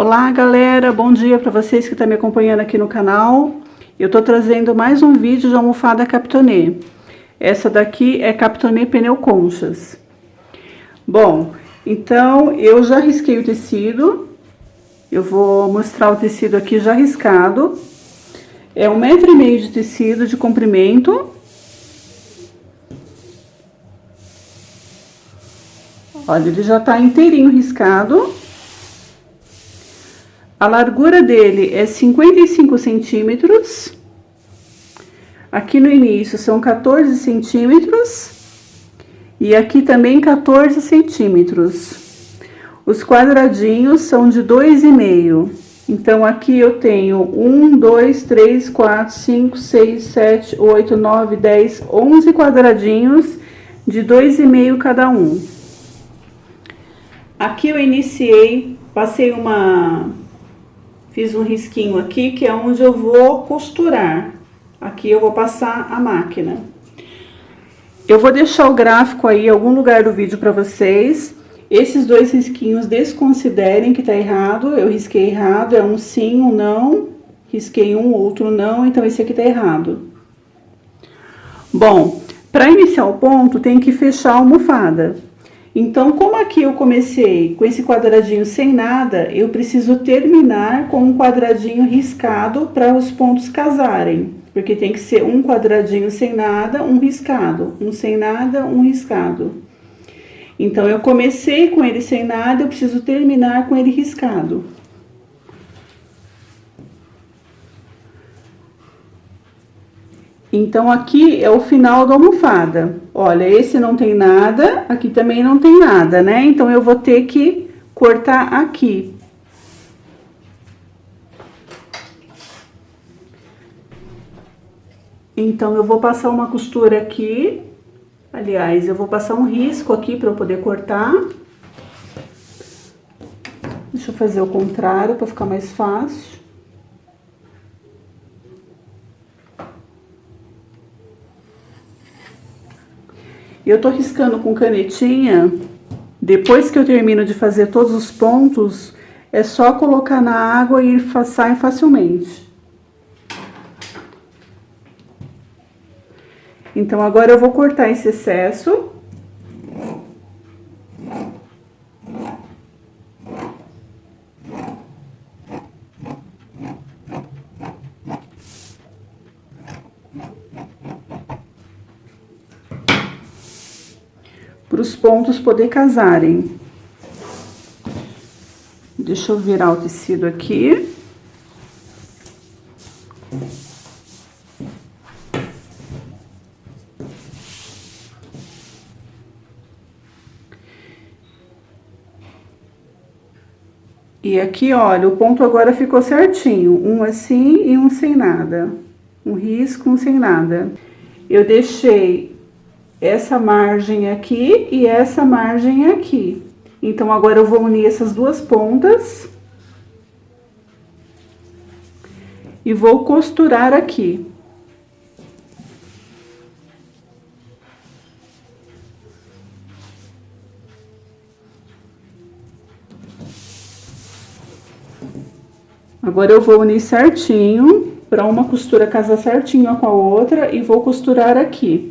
Olá galera, bom dia para vocês que estão me acompanhando aqui no canal. Eu tô trazendo mais um vídeo de almofada Capitonê. Essa daqui é Capitonê Pneu Conchas. Bom, então eu já risquei o tecido. Eu vou mostrar o tecido aqui já riscado. É 1,5 m de tecido de comprimento. Olha, ele já tá inteirinho riscado. A largura dele é 55 centímetros. Aqui no início são 14 centímetros. E aqui também 14 centímetros. Os quadradinhos são de 2,5. Então, aqui eu tenho 1, 2, 3, 4, 5, 6, 7, 8, 9, 10, 11 quadradinhos de 2,5 cada um. Aqui eu iniciei, fiz um risquinho aqui, que é onde eu vou costurar. Aqui eu vou passar a máquina. Eu vou deixar o gráfico aí em algum lugar do vídeo para vocês. Esses dois risquinhos desconsiderem que tá errado. Eu risquei errado, é um sim, um não. Risquei um, outro não, então esse aqui tá errado. Bom, para iniciar o ponto, tem que fechar a almofada. Então, como aqui eu comecei com esse quadradinho sem nada, eu preciso terminar com um quadradinho riscado para os pontos casarem. Porque tem que ser um quadradinho sem nada, um riscado. Um sem nada, um riscado. Então, eu comecei com ele sem nada, eu preciso terminar com ele riscado. Então, aqui é o final da almofada. Olha, esse não tem nada, aqui também não tem nada, né? Então, eu vou ter que cortar aqui. Então, eu vou passar uma costura aqui. Aliás, eu vou passar um risco aqui para eu poder cortar. Deixa eu fazer o contrário para ficar mais fácil. Eu tô riscando com canetinha. Depois que eu termino de fazer todos os pontos, é só colocar na água e sai facilmente. Então, agora eu vou cortar esse excesso. Para os pontos poder casarem. Deixa eu virar o tecido aqui. E aqui, olha, o ponto agora ficou certinho. Um assim e um sem nada. Um risco, um sem nada. Eu deixei essa margem aqui e essa margem aqui. Então, agora eu vou unir essas duas pontas. E vou costurar aqui. Agora eu vou unir certinho, para uma costura casar certinho com a outra, e vou costurar aqui.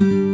Tchau!